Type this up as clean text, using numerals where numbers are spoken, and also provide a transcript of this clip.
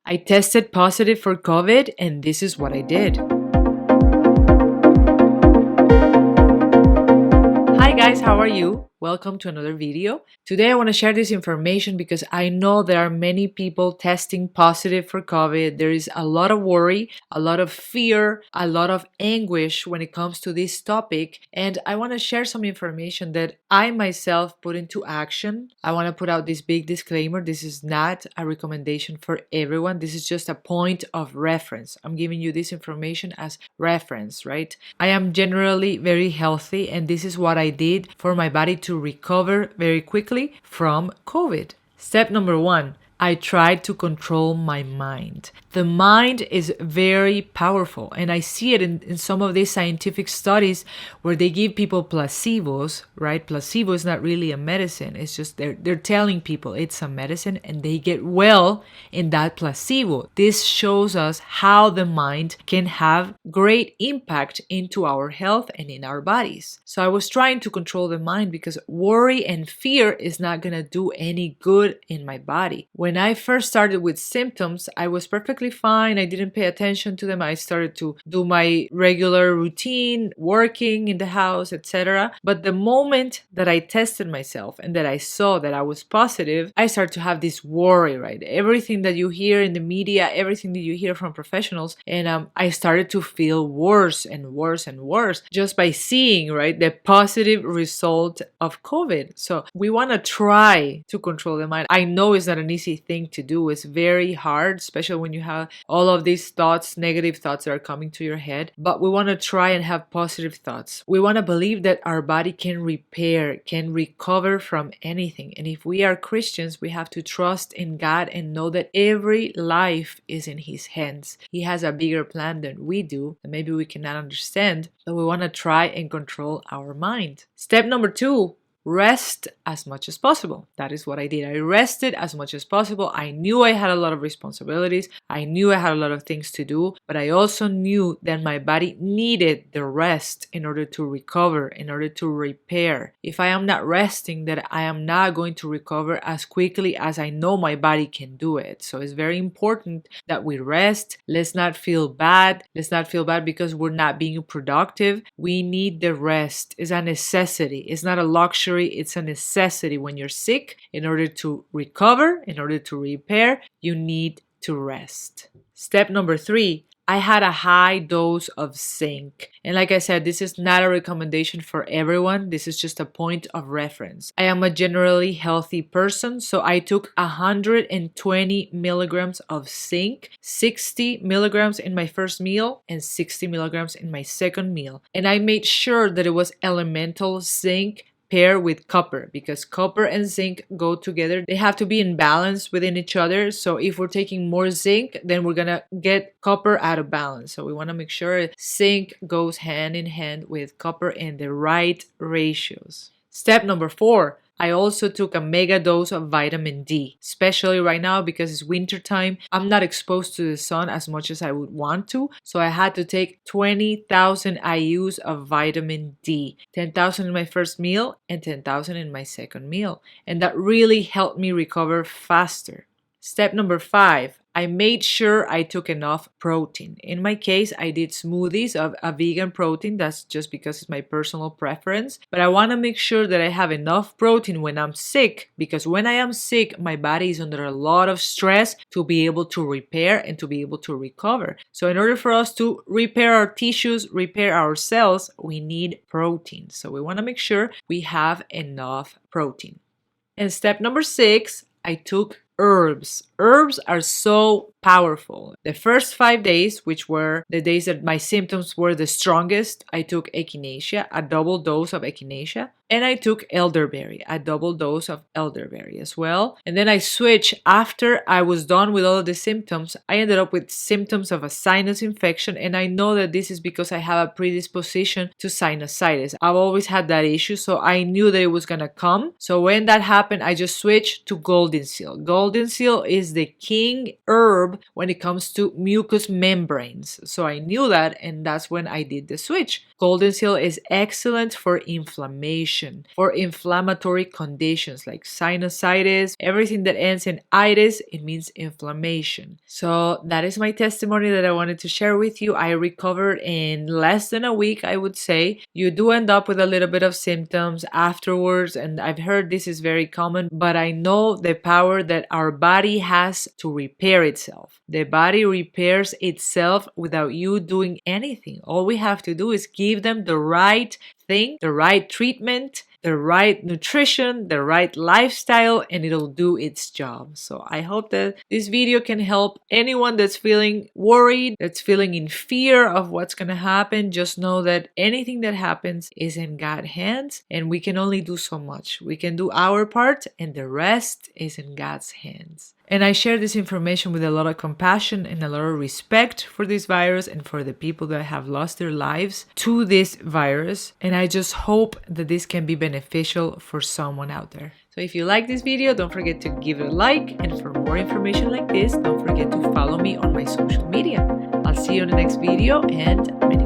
I tested positive for COVID, and this is what I did. Hi guys, how are you? Welcome to another video. Today I want to share this information because I know there are many people testing positive for COVID. There is a lot of worry, a lot of fear, a lot of anguish when it comes to this topic. And I want to share some information that I myself put into action. I want to put out this big disclaimer. This is not a recommendation for everyone. This is just a point of reference. I'm giving you this information as reference, right? I am generally very healthy, and this is what I did for my body to recover very quickly from COVID. Step number 1, I tried to control my mind. The mind is very powerful, and I see it in some of these scientific studies where they give people placebos, right? Placebo is not really a medicine. It's just they're telling people it's a medicine and they get well in that placebo. This shows us how the mind can have great impact into our health and in our bodies. So I was trying to control the mind because worry and fear is not going to do any good in my body. When I first started with symptoms, I was perfectly fine. I didn't pay attention to them. I started to do my regular routine, working in the house, etc. But the moment that I tested myself and that I saw that I was positive, I started to have this worry, right? Everything that you hear in the media, everything that you hear from professionals, and I started to feel worse and worse and worse just by seeing, right, the positive result of COVID. So we want to try to control the mind. I know it's not an easy thing to do. It's very hard, especially when you have all of these thoughts, negative thoughts that are coming to your head. But we want to try and have positive thoughts. We want to believe that our body can repair, can recover from anything. And if we are Christians, we have to trust in God and know that every life is in His hands. He has a bigger plan than we do, and maybe we cannot understand, but we want to try and control our mind. Step number 2, rest as much as possible. That is what I did. I rested as much as possible. I knew I had a lot of responsibilities. I knew I had a lot of things to do, but I also knew that my body needed the rest in order to recover, in order to repair. If I am not resting, then I am not going to recover as quickly as I know my body can do it. So it's very important that we rest. Let's not feel bad. Let's not feel bad because we're not being productive. We need the rest. It's a necessity. It's not a luxury. It's a necessity. When you're sick, in order to recover, in order to repair, you need to rest. Step number 3, I had a high dose of zinc. And like I said, this is not a recommendation for everyone. This is just a point of reference. I am a generally healthy person, so I took 120 milligrams of zinc, 60 milligrams in my first meal, and 60 milligrams in my second meal. And I made sure that it was elemental zinc pair with copper, because copper and zinc go together. They have to be in balance within each other. So if we're taking more zinc, then we're gonna get copper out of balance. So we want to make sure zinc goes hand in hand with copper in the right ratios. Step number 4, I also took a mega dose of vitamin D, especially right now because it's winter time. I'm not exposed to the sun as much as I would want to, so I had to take 20,000 IUs of vitamin D, 10,000 in my first meal and 10,000 in my second meal, and that really helped me recover faster. Step number 5, I made sure I took enough protein. In my case, I did smoothies of a vegan protein. That's just because it's my personal preference. But I want to make sure that I have enough protein when I'm sick, because when I am sick, my body is under a lot of stress to be able to repair and to be able to recover. So in order for us to repair our tissues, repair our cells, we need protein. So we want to make sure we have enough protein. And step number 6, I took herbs. Herbs are so powerful. The first 5 days, which were the days that my symptoms were the strongest, I took echinacea, a double dose of echinacea, and I took elderberry, a double dose of elderberry as well. And then I switched after I was done with all of the symptoms. I ended up with symptoms of a sinus infection, and I know that this is because I have a predisposition to sinusitis. I've always had that issue, so I knew that it was gonna come. So when that happened, I just switched to golden seal. Golden golden seal is the king herb when it comes to mucous membranes. So I knew that, and that's when I did the switch. Golden seal is excellent for inflammation, for inflammatory conditions like sinusitis, everything that ends in itis, it means inflammation. So that is my testimony that I wanted to share with you. I recovered in less than a week, I would say. You do end up with a little bit of symptoms afterwards, and I've heard this is very common, but I know the power that our body has to repair itself. The body repairs itself without you doing anything. All we have to do is give them the right thing, the right treatment, the right nutrition, the right lifestyle, and it'll do its job. So I hope that this video can help anyone that's feeling worried, that's feeling in fear of what's going to happen. Just know that anything that happens is in God's hands, and we can only do so much. We can do our part, and the rest is in God's hands. And I share this information with a lot of compassion and a lot of respect for this virus and for the people that have lost their lives to this virus. And I just hope that this can be beneficial for someone out there. So if you like this video, don't forget to give it a like. And for more information like this, don't forget to follow me on my social media. I'll see you in the next video, and many